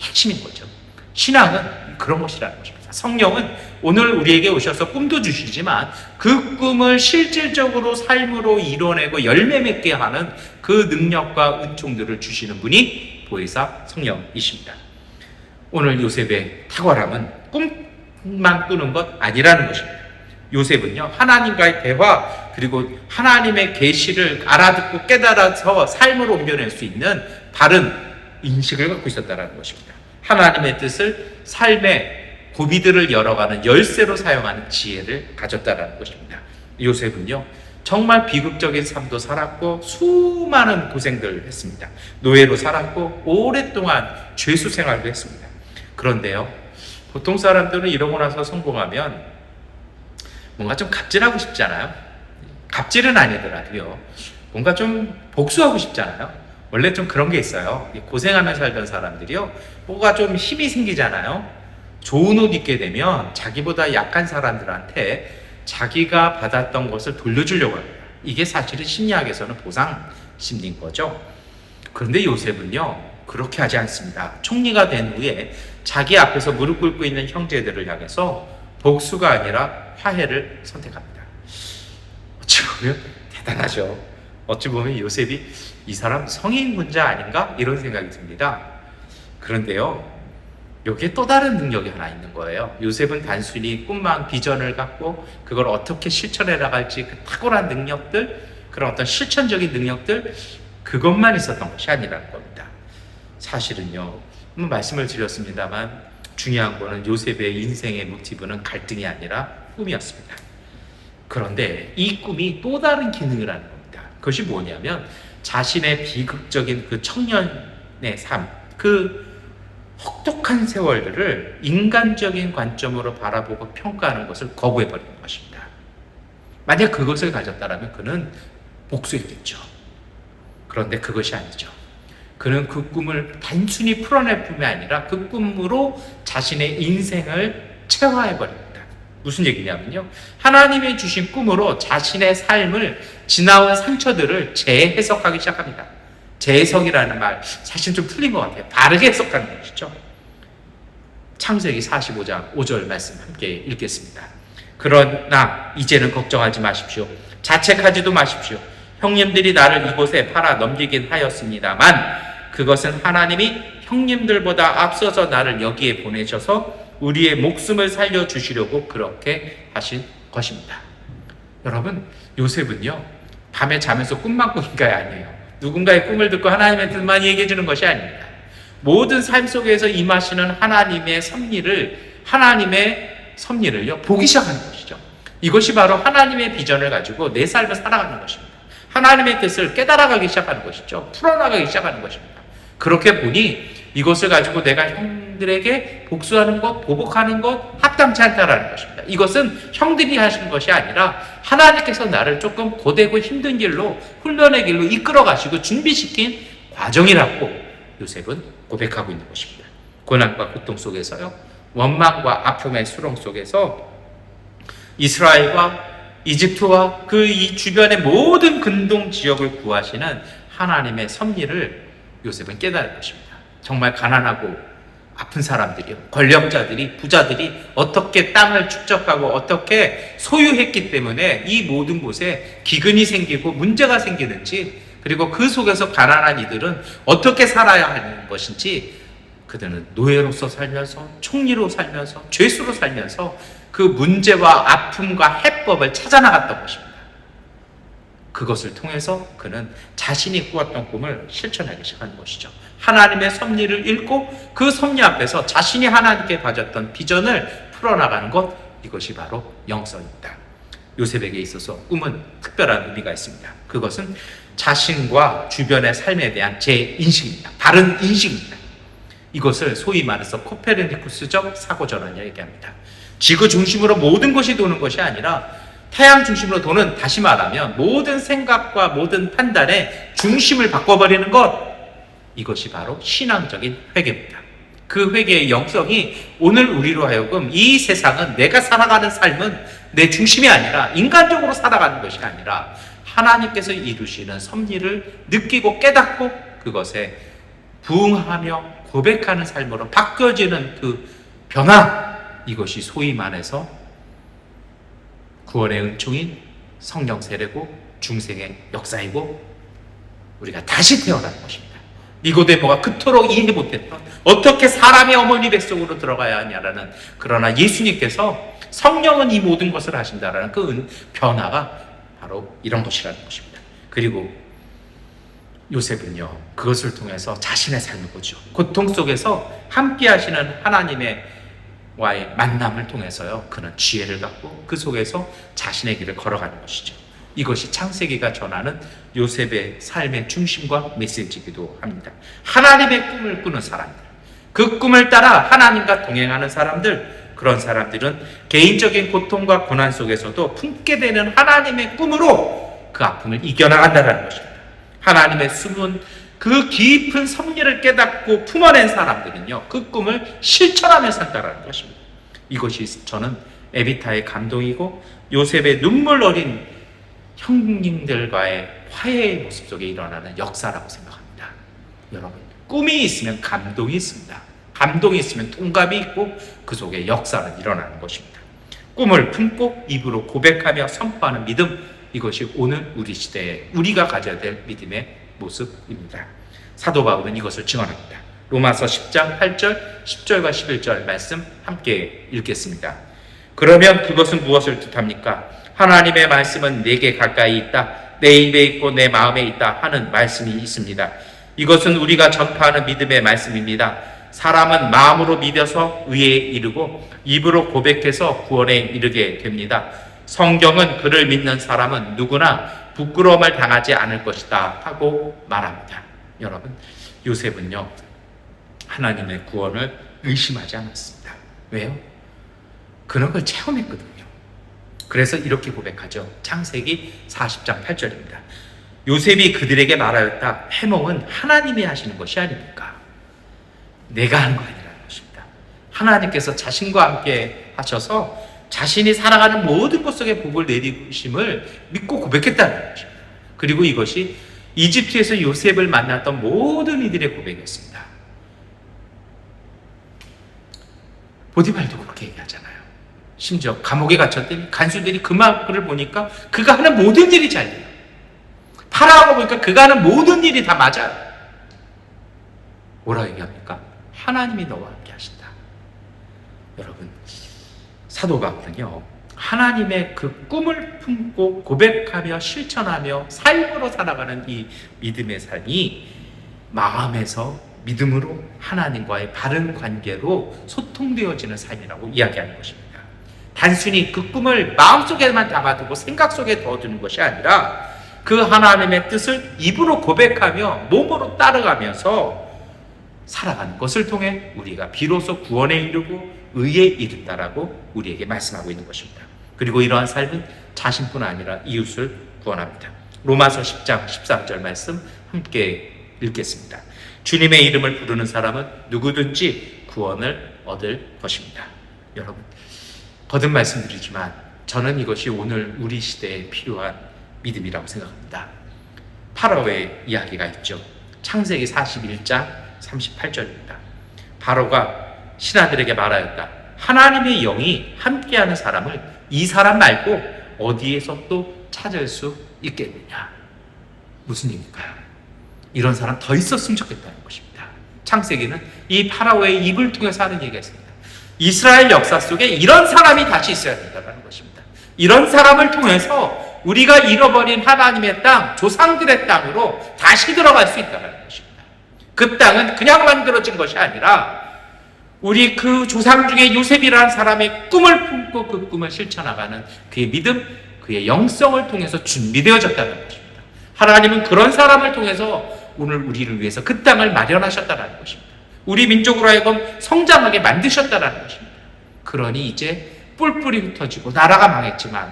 [SPEAKER 1] 핵심인 거죠. 신앙은 그런 것이라는 것입니다. 성령은 오늘 우리에게 오셔서 꿈도 주시지만 그 꿈을 실질적으로 삶으로 이뤄내고 열매 맺게 하는 그 능력과 은총들을 주시는 분이 보혜사 성령이십니다. 오늘 요셉의 탁월함은 꿈만 꾸는 것 아니라는 것입니다. 요셉은요, 하나님과의 대화, 그리고 하나님의 계시를 알아듣고 깨달아서 삶으로 옮겨낼 수 있는 바른 인식을 갖고 있었다는 것입니다. 하나님의 뜻을 삶의 고비들을 열어가는 열쇠로 사용하는 지혜를 가졌다는 것입니다. 요셉은요, 정말 비극적인 삶도 살았고 수많은 고생들을 했습니다. 노예로 살았고 오랫동안 죄수 생활도 했습니다. 그런데요, 보통 사람들은 이러고 나서 성공하면 뭔가 좀 갑질하고 싶잖아요. 갑질은 아니더라도요, 뭔가 좀 복수하고 싶잖아요. 원래 좀 그런 게 있어요. 고생하며 살던 사람들이요, 뭐가 좀 힘이 생기잖아요. 좋은 옷 입게 되면 자기보다 약한 사람들한테 자기가 받았던 것을 돌려주려고 합니다. 이게 사실은 심리학에서는 보상 심리인 거죠. 그런데 요셉은요, 그렇게 하지 않습니다. 총리가 된 후에 자기 앞에서 무릎 꿇고 있는 형제들을 향해서 복수가 아니라 화해를 선택합니다. 어찌 보면 대단하죠. 어찌 보면 요셉이 이 사람 성인군자 아닌가? 이런 생각이 듭니다. 그런데요, 여기에 또 다른 능력이 하나 있는 거예요. 요셉은 단순히 꿈만 비전을 갖고 그걸 어떻게 실천해 나갈지 그 탁월한 능력들, 그런 어떤 실천적인 능력들, 그것만 있었던 것이 아니라는 겁니다. 사실은요, 말씀을 드렸습니다만 중요한 거는 요셉의 인생의 모티브는 갈등이 아니라 꿈이었습니다. 그런데 이 꿈이 또 다른 기능을 하는 겁니다. 그것이 뭐냐면 자신의 비극적인 그 청년의 삶, 그 혹독한 세월들을 인간적인 관점으로 바라보고 평가하는 것을 거부해버리는 것입니다. 만약 그것을 가졌다면 그는 복수했겠죠. 그런데 그것이 아니죠. 그는 그 꿈을 단순히 풀어낼 뿐이 아니라 그 꿈으로 자신의 인생을 체화해버립니다. 무슨 얘기냐면요, 하나님이 주신 꿈으로 자신의 삶을, 지나온 상처들을 재해석하기 시작합니다. 재해석이라는 말 사실 좀 틀린 것 같아요. 바르게 해석하는 것이죠. 창세기 45장 5절 말씀 함께 읽겠습니다. 그러나 이제는 걱정하지 마십시오. 자책하지도 마십시오. 형님들이 나를 이곳에 팔아 넘기긴 하였습니다만 그것은 하나님이 형님들보다 앞서서 나를 여기에 보내셔서 우리의 목숨을 살려주시려고 그렇게 하신 것입니다. 여러분, 요셉은요, 밤에 자면서 꿈만 꾸는 게 아니에요. 누군가의 꿈을 듣고 하나님의 뜻만 얘기해 주는 것이 아닙니다. 모든 삶 속에서 임하시는 하나님의 섭리를요, 보기 시작하는 것이죠. 이것이 바로 하나님의 비전을 가지고 내 삶을 살아가는 것입니다. 하나님의 뜻을 깨달아가기 시작하는 것이죠. 풀어나가기 시작하는 것입니다. 그렇게 보니 이것을 가지고 내가 형들에게 복수하는 것, 보복하는 것 합당치 않다라는 것입니다. 이것은 형들이 하시는 것이 아니라 하나님께서 나를 조금 고되고 힘든 길로, 훈련의 길로 이끌어 가시고 준비시킨 과정이라고 요셉은 고백하고 있는 것입니다. 고난과 고통 속에서요, 원망과 아픔의 수렁 속에서 이스라엘과 이집트와 그 이 주변의 모든 근동 지역을 구하시는 하나님의 섭리를 요셉은 깨달은 것입니다. 정말 가난하고 아픈 사람들이요, 권력자들이, 부자들이 어떻게 땅을 축적하고 어떻게 소유했기 때문에 이 모든 곳에 기근이 생기고 문제가 생기는지, 그리고 그 속에서 가난한 이들은 어떻게 살아야 하는 것인지, 그들은 노예로서 살면서, 총리로 살면서, 죄수로 살면서 그 문제와 아픔과 해법을 찾아나갔던 것입니다. 그것을 통해서 그는 자신이 꾸었던 꿈을 실천하기 시작한 것이죠. 하나님의 섭리를 읽고 그 섭리 앞에서 자신이 하나님께 가졌던 비전을 풀어나가는 것, 이것이 바로 영성입니다. 요셉에게 있어서 꿈은 특별한 의미가 있습니다. 그것은 자신과 주변의 삶에 대한 재인식입니다. 바른 인식입니다. 이것을 소위 말해서 코페르니쿠스적 사고전환이라고 얘기합니다. 지구 중심으로 모든 것이 도는 것이 아니라 태양 중심으로 도는, 다시 말하면 모든 생각과 모든 판단의 중심을 바꿔버리는 것, 이것이 바로 신앙적인 회개입니다. 그 회개의 영성이 오늘 우리로 하여금 이 세상은, 내가 살아가는 삶은 내 중심이 아니라, 인간적으로 살아가는 것이 아니라 하나님께서 이루시는 섭리를 느끼고 깨닫고 그것에 부응하며 고백하는 삶으로 바뀌어지는 그 변화, 이것이 소위 말해서 구원의 은총인 성령 세례고 중생의 역사이고 우리가 다시 태어나는 것입니다. 니고데모가 그토록 이해 못했던, 어떻게 사람의 어머니 뱃속으로 들어가야 하냐라는, 그러나 예수님께서 성령은 이 모든 것을 하신다라는 그 변화가 바로 이런 것이라는 것입니다. 그리고 요셉은요, 그것을 통해서 자신의 삶을 보죠. 고통 속에서 함께 하시는 하나님의 와의 만남을 통해서요, 그는 지혜를 갖고 그 속에서 자신의 길을 걸어가는 것이죠. 이것이 창세기가 전하는 요셉의 삶의 중심과 메시지이기도 합니다. 하나님의 꿈을 꾸는 사람들, 그 꿈을 따라 하나님과 동행하는 사람들, 그런 사람들은 개인적인 고통과 고난 속에서도 품게 되는 하나님의 꿈으로 그 아픔을 이겨나간다는 것입니다. 하나님의 숨은 그 깊은 섭리를 깨닫고 품어낸 사람들은요, 그 꿈을 실천하며 산다는 것입니다. 이것이 저는 에비타의 감동이고 요셉의 눈물 어린 형님들과의 화해의 모습 속에 일어나는 역사라고 생각합니다. 여러분, 꿈이 있으면 감동이 있습니다. 감동이 있으면 통감이 있고 그 속에 역사는 일어나는 것입니다. 꿈을 품고 입으로 고백하며 선포하는 믿음, 이것이 오늘 우리 시대에 우리가 가져야 될 믿음의 모습입니다. 사도 바울은 이것을 증언합니다. 로마서 10장 8절, 10절과 11절 말씀 함께 읽겠습니다. 그러면 그것은 무엇을 뜻합니까? 하나님의 말씀은 내게 가까이 있다, 내 입에 있고 내 마음에 있다 하는 말씀이 있습니다. 이것은 우리가 전파하는 믿음의 말씀입니다. 사람은 마음으로 믿어서 의에 이르고 입으로 고백해서 구원에 이르게 됩니다. 성경은 그를 믿는 사람은 누구나 부끄러움을 당하지 않을 것이다 하고 말합니다. 여러분, 요셉은요, 하나님의 구원을 의심하지 않았습니다. 왜요? 그는 그걸 체험했거든요. 그래서 이렇게 고백하죠. 창세기 40장 8절입니다. 요셉이 그들에게 말하였다. 해몽은 하나님이 하시는 것이 아닙니까? 내가 하는 거 아니라는 것입니다. 하나님께서 자신과 함께 하셔서 자신이 살아가는 모든 것 속에 복을 내리심을 믿고 고백했다는 것입니다. 그리고 이것이 이집트에서 요셉을 만났던 모든 이들의 고백이었습니다. 보디발도 그렇게 얘기하잖아요. 심지어 감옥에 갇혔더니 간수들이 그 말을 보니까 그가 하는 모든 일이 잘 돼요. 파라오가 보니까 그가 하는 모든 일이 다 맞아요. 뭐라고 얘기합니까? 하나님이 너와 함께 하신다. 여러분, 사도 바울은요, 하나님의 그 꿈을 품고 고백하며 실천하며 삶으로 살아가는 이 믿음의 삶이 마음에서 믿음으로 하나님과의 바른 관계로 소통되어지는 삶이라고 이야기하는 것입니다. 단순히 그 꿈을 마음속에만 담아두고 생각 속에 넣어두는 것이 아니라 그 하나님의 뜻을 입으로 고백하며 몸으로 따라가면서 살아가는 것을 통해 우리가 비로소 구원에 이르고 의에 이른다라고 우리에게 말씀하고 있는 것입니다. 그리고 이러한 삶은 자신뿐 아니라 이웃을 구원합니다. 로마서 10장 13절 말씀 함께 읽겠습니다. 주님의 이름을 부르는 사람은 누구든지 구원을 얻을 것입니다. 여러분, 거듭 말씀드리지만 저는 이것이 오늘 우리 시대에 필요한 믿음이라고 생각합니다. 파라오의 이야기가 있죠. 창세기 41장 38절입니다. 바로가 신하들에게 말하였다. 하나님의 영이 함께하는 사람을 이 사람 말고 어디에서 또 찾을 수 있겠느냐. 무슨 얘기일까요? 이런 사람 더 있었으면 좋겠다는 것입니다. 창세기는 이 파라오의 입을 통해서 하는 얘기가 있습니다. 이스라엘 역사 속에 이런 사람이 다시 있어야 된다는 것입니다. 이런 사람을 통해서 우리가 잃어버린 하나님의 땅, 조상들의 땅으로 다시 들어갈 수 있다는 것입니다. 그 땅은 그냥 만들어진 것이 아니라 우리 그 조상 중에 요셉이라는 사람의 꿈을 품고 그 꿈을 실천하가는 그의 믿음, 그의 영성을 통해서 준비되어졌다는 것입니다. 하나님은 그런 사람을 통해서 오늘 우리를 위해서 그 땅을 마련하셨다는 것입니다. 우리 민족으로 하여금 성장하게 만드셨다는 것입니다. 그러니 이제 뿔뿔이 흩어지고 나라가 망했지만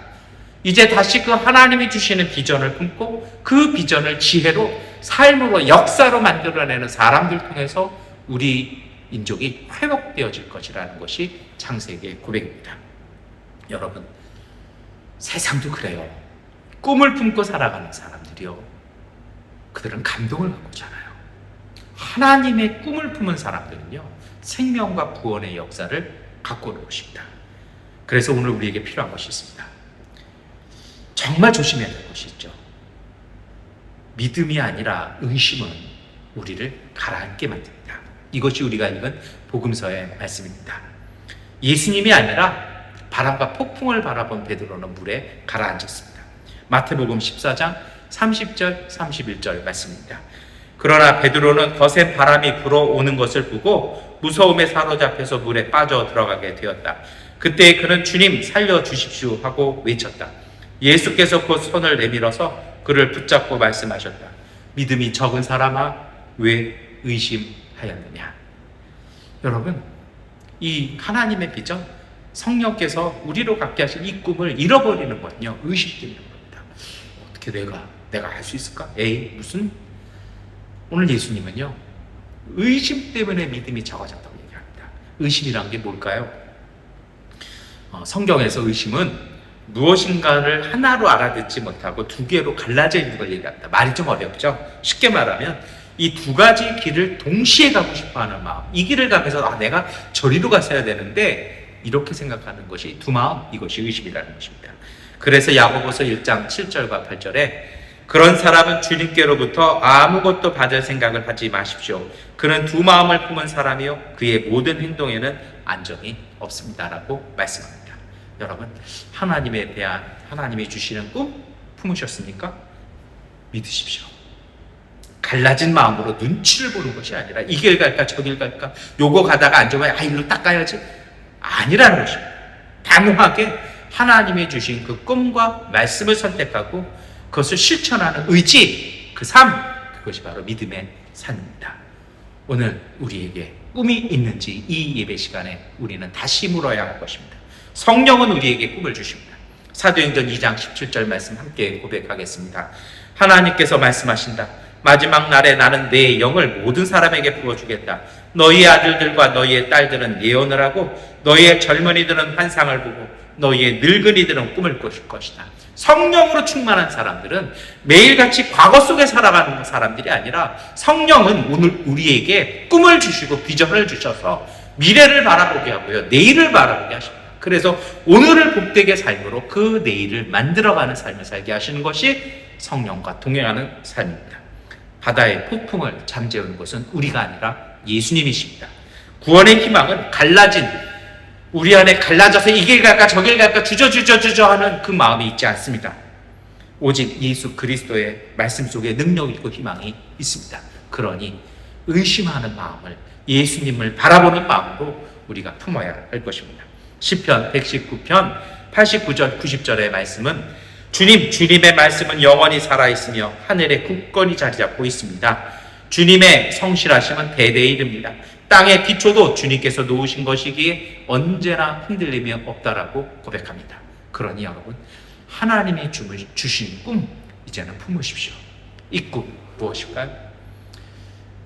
[SPEAKER 1] 이제 다시 그 하나님이 주시는 비전을 품고 그 비전을 지혜로 삶으로 역사로 만들어내는 사람들 통해서 우리 민족이 회복되어질 것이라는 것이 창세기의 고백입니다. 여러분, 세상도 그래요. 꿈을 품고 살아가는 사람들이요, 그들은 감동을 받고 잖아요. 하나님의 꿈을 품은 사람들은요, 생명과 구원의 역사를 갖고 오는 것입니다. 그래서 오늘 우리에게 필요한 것이 있습니다. 정말 조심해야 될 것이 있죠. 믿음이 아니라 의심은 우리를 가라앉게 만듭니다. 이것이 우리가 읽은 복음서의 말씀입니다. 예수님이 아니라 바람과 폭풍을 바라본 베드로는 물에 가라앉았습니다. 마태복음 14장 30절 31절 말씀입니다. 그러나 베드로는 거센 바람이 불어오는 것을 보고 무서움에 사로잡혀서 물에 빠져 들어가게 되었다. 그때 그는 주님 살려주십시오 하고 외쳤다. 예수께서 곧 손을 내밀어서 그를 붙잡고 말씀하셨다. 믿음이 적은 사람아, 왜 의심하였느냐. 여러분, 이 하나님의 비전, 성령께서 우리로 갖게 하신 이 꿈을 잃어버리는 건요, 의심 때문인 겁니다. 어떻게 내가 할 수 있을까? 에이, 무슨? 오늘 예수님은요, 의심 때문에 믿음이 적어졌다고 얘기합니다. 의심이란 게 뭘까요? 성경에서 의심은 무엇인가를 하나로 알아듣지 못하고 두 개로 갈라져 있는 걸 얘기합니다. 말이 좀 어렵죠? 쉽게 말하면 이 두 가지 길을 동시에 가고 싶어하는 마음, 이 길을 가면서 내가 저리로 갔어야 되는데 이렇게 생각하는 것이 두 마음, 이것이 의심이라는 것입니다. 그래서 야고보서 1장 7절과 8절에 그런 사람은 주님께로부터 아무것도 받을 생각을 하지 마십시오. 그는 두 마음을 품은 사람이요 그의 모든 행동에는 안정이 없습니다라고 말씀합니다. 여러분, 하나님에 대한 하나님이 주시는 꿈 품으셨습니까? 믿으십시오. 갈라진 마음으로 눈치를 보는 것이 아니라 이 길 갈까 저 길 갈까, 요거 가다가 안 좋아요, 일로 딱 가야지, 아니라는 것입니다. 단호하게 하나님이 주신 그 꿈과 말씀을 선택하고 그것을 실천하는 의지, 그 삶, 그것이 바로 믿음의 삶입니다. 오늘 우리에게 꿈이 있는지 이 예배 시간에 우리는 다시 물어야 할 것입니다. 성령은 우리에게 꿈을 주십니다. 사도행전 2장 17절 말씀 함께 고백하겠습니다. 하나님께서 말씀하신다. 마지막 날에 나는 내 영을 모든 사람에게 부어주겠다. 너희의 아들들과 너희의 딸들은 예언을 하고 너희의 젊은이들은 환상을 보고 너희의 늙은이들은 꿈을 꿀 것이다. 성령으로 충만한 사람들은 매일같이 과거 속에 살아가는 사람들이 아니라 성령은 오늘 우리에게 꿈을 주시고 비전을 주셔서 미래를 바라보게 하고요, 내일을 바라보게 하십니다. 그래서 오늘을 복되게 삶으로 그 내일을 만들어가는 삶을 살게 하시는 것이 성령과 동행하는 삶입니다. 바다의 폭풍을 잠재우는 것은 우리가 아니라 예수님이십니다. 구원의 희망은 갈라진, 우리 안에 갈라져서 이 길 갈까 저 길 갈까 주저 하는 그 마음이 있지 않습니다. 오직 예수 그리스도의 말씀 속에 능력이 있고 희망이 있습니다. 그러니 의심하는 마음을, 예수님을 바라보는 마음으로 우리가 품어야 할 것입니다. 시편 119편 89절 90절의 말씀은 주님의 말씀은 영원히 살아있으며 하늘에 굳건히 자리 잡고 있습니다. 주님의 성실하심은 대대에 이릅니다. 땅의 기초도 주님께서 놓으신 것이기에 언제나 흔들림이 없다라고 고백합니다. 그러니 여러분, 하나님이 주신 꿈 이제는 품으십시오. 이 꿈 무엇일까요?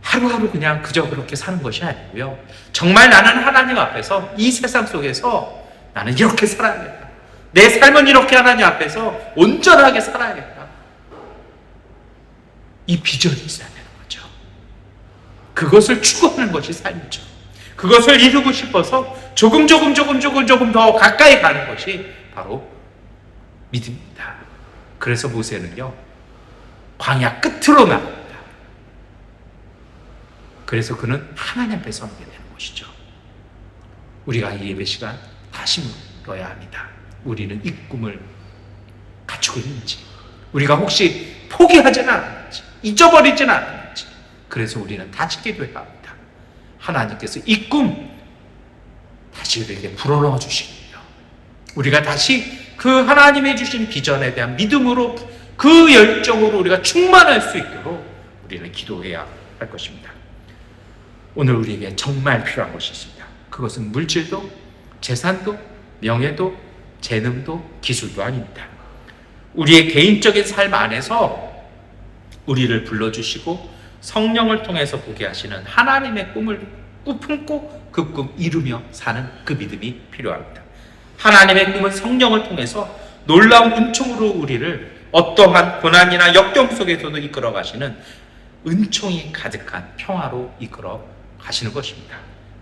[SPEAKER 1] 하루하루 그냥 그저 그렇게 사는 것이 아니고요. 정말 나는 하나님 앞에서 이 세상 속에서 나는 이렇게 살아야겠다. 내 삶은 이렇게 하나님 앞에서 온전하게 살아야겠다. 이 비전이 있어야 되는 거죠. 그것을 추구하는 것이 삶이죠. 그것을 이루고 싶어서 조금 더 가까이 가는 것이 바로 믿음입니다. 그래서 모세는요, 광야 끝으로 나갑니다. 그래서 그는 하나님 앞에 서게 되는 것이죠. 우리가 이 예배 시간 다시 물어야 합니다. 우리는 이 꿈을 가지고 있는지, 우리가 혹시 포기하지는 않았는지, 잊어버리지는 않았는지, 그래서 우리는 다시 기도해야 합니다. 하나님께서 이 꿈 다시 우리에게 불어넣어 주시고요, 우리가 다시 그 하나님의 주신 비전에 대한 믿음으로, 그 열정으로 우리가 충만할 수 있도록 우리는 기도해야 할 것입니다. 오늘 우리에게 정말 필요한 것이 있습니다. 그것은 물질도, 재산도, 명예도, 재능도, 기술도 아닙니다. 우리의 개인적인 삶 안에서 우리를 불러주시고 성령을 통해서 보게 하시는 하나님의 꿈을 품고 그 꿈 이루며 사는 그 믿음이 필요합니다. 하나님의 꿈은 성령을 통해서 놀라운 은총으로 우리를 어떠한 고난이나 역경 속에서도 이끌어 가시는 은총이 가득한 평화로 이끌어 가시는 것입니다.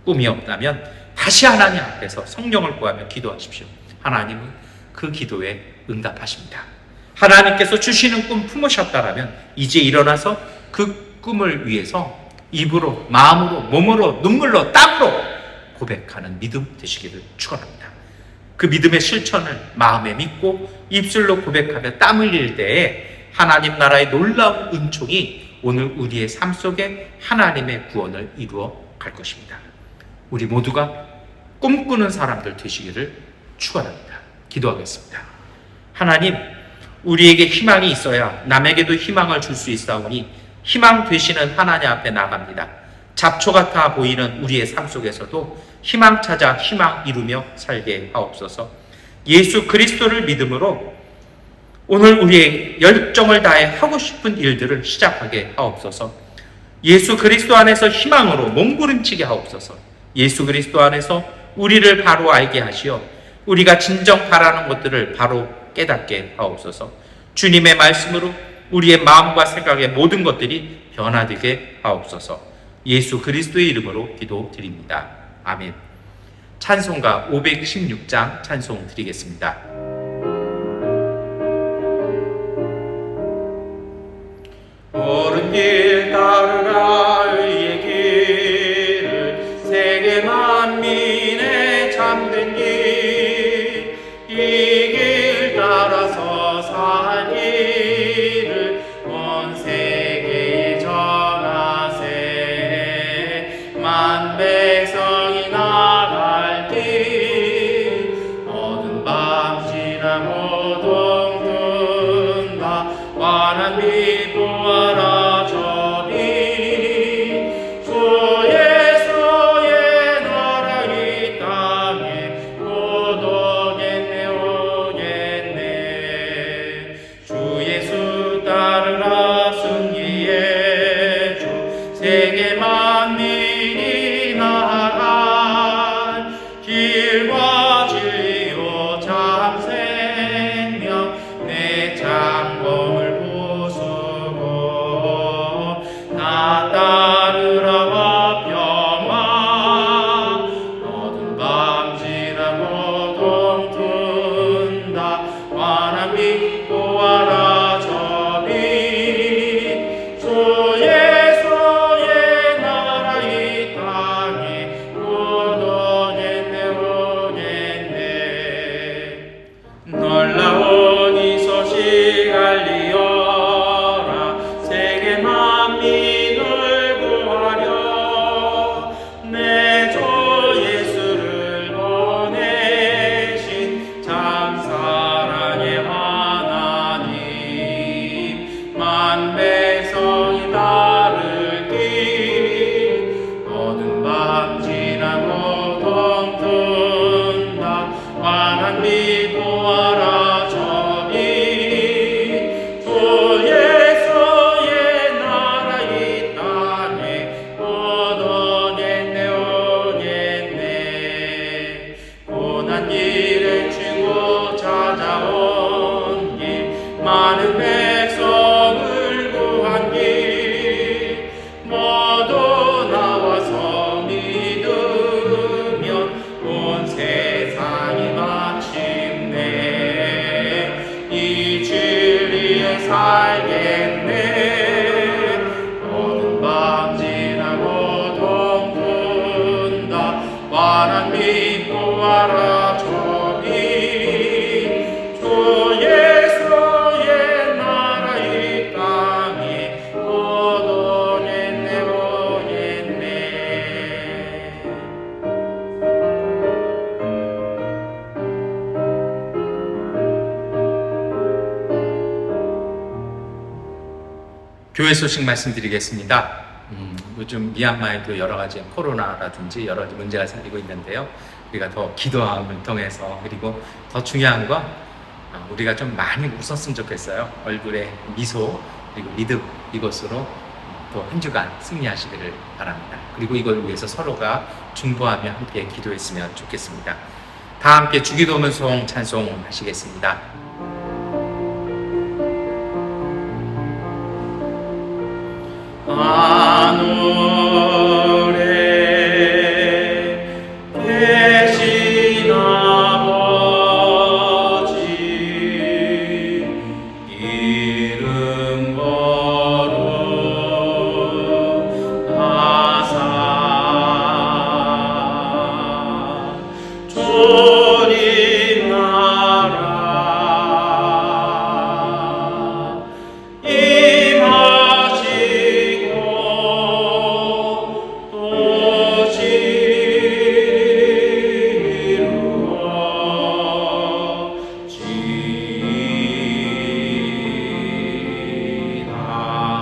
[SPEAKER 1] 꿈이 없다면 다시 하나님 앞에서 성령을 구하며 기도하십시오. 하나님은 그 기도에 응답하십니다. 하나님께서 주시는 꿈 품으셨다라면 이제 일어나서 그 꿈을 위해서 입으로, 마음으로, 몸으로, 눈물로, 땀으로 고백하는 믿음 되시기를 축원합니다. 그 믿음의 실천을 마음에 믿고 입술로 고백하며 땀 흘릴 때에 하나님 나라의 놀라운 은총이 오늘 우리의 삶 속에 하나님의 구원을 이루어 갈 것입니다. 우리 모두가 꿈꾸는 사람들 되시기를 축원합니다. 기도하겠습니다. 하나님, 우리에게 희망이 있어야 남에게도 희망을 줄 수 있사오니 희망 되시는 하나님 앞에 나갑니다. 잡초 같아 보이는 우리의 삶 속에서도 희망 찾아 희망 이루며 살게 하옵소서. 예수 그리스도를 믿음으로 오늘 우리의 열정을 다해 하고 싶은 일들을 시작하게 하옵소서. 예수 그리스도 안에서 희망으로 몸부림치게 하옵소서. 예수 그리스도 안에서 우리를 바로 알게 하시어 우리가 진정 바라는 것들을 바로 깨닫게 하옵소서. 주님의 말씀으로 우리의 마음과 생각의 모든 것들이 변화되게 하옵소서. 예수 그리스도의 이름으로 기도드립니다. 아멘. 찬송가 516장 찬송 드리겠습니다. 옳은 길 따르라 의의 길을, 세계 만민의 참된 길, 이 길 따라서 살 길을 온 세계에 전하세. 만 백성이 나갈 길, 어두운 밤 지나고 동든다. 환한 빛 보아라 저리, 주 예수의 나라 이 땅에 곧 오겠네 오겠네. 주 예수 따르라 승리의 주, 세계 만민이 나아간 길과 진리요 참 생명, 내 장검을 보소. 위해 살겠네. 어두운 밤 지나고 동튼다. 환한 빛 보아라 저기. 주 예수의 나라 이 땅에 얻어냈네 오겠네. 교회 소식 말씀드리겠습니다. 요즘 미얀마에도 여러 가지 코로나라든지 여러 가지 문제가 생기고 있는데요. 우리가 더 기도함을 통해서, 그리고 더 중요한 건 우리가 좀 많이 웃었으면 좋겠어요. 얼굴에 미소 그리고 믿음, 이것으로 또 한 주간 승리하시기를 바랍니다. 그리고 이걸 위해서 서로가 중보하며 함께 기도했으면 좋겠습니다. 다 함께 주기도문송 찬송하시겠습니다. 하늘에 계신 아버지 이름 거룩하사 주님 나라 임하시고 또 이루어지이다.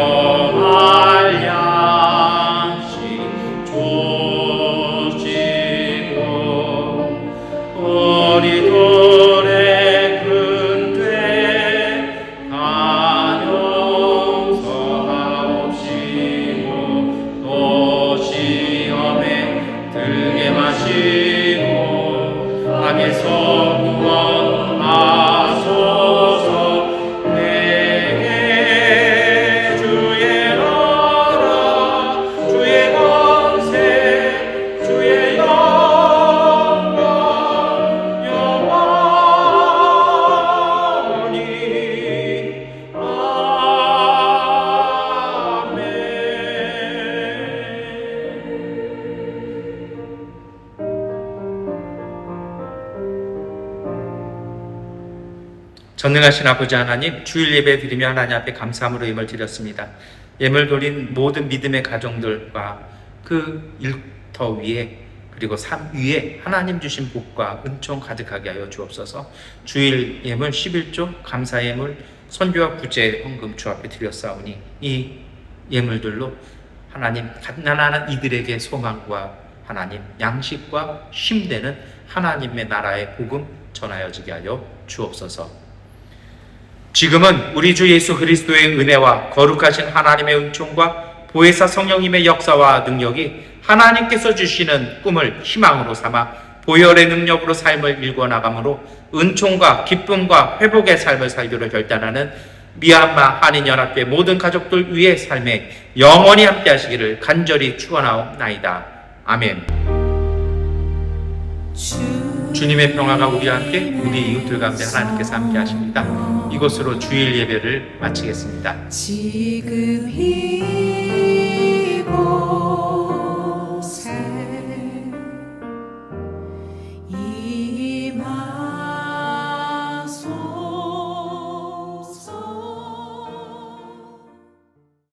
[SPEAKER 1] 일용할 양식 주시고 우리 돌에 근되 다 용서하옵시고 또 시험에 들게 마시고 악에서 구원하소서. 내게 주의 나라 주의 권세 주의 영광 영원히 아멘. 전능하신 아버지 하나님, 주일 예배 드리며 하나님 앞에 감사함으로 예물 드렸습니다. 예물 드린 모든 믿음의 가정들과 그 일터 위에, 그리고 삶 위에 하나님 주신 복과 은총 가득하게 하여 주옵소서. 주일 예물 11조 감사 예물 선교와 구제 헌금 주 앞에 드렸사오니 이 예물들로 하나님 가난한 이들에게 소망과 하나님 양식과 쉼되는 하나님의 나라의 복음 전하여지게 하여 주옵소서. 지금은 우리 주 예수 그리스도의 은혜와 거룩하신 하나님의 은총과 보혜사 성령님의 역사와 능력이 하나님께서 주시는 꿈을 희망으로 삼아 보혈의 능력으로 삶을 일궈나가므로 은총과 기쁨과 회복의 삶을 살기로 결단하는 미얀마 한인연합회 모든 가족들 위의 삶에 영원히 함께 하시기를 간절히 축원하옵나이다. 아멘. 주님의 평화가 우리와 함께 우리 이웃들 가운데 하나님께서 함께 하십니다. 이곳으로 주일 예배를 마치겠습니다.
[SPEAKER 2] 지금 이곳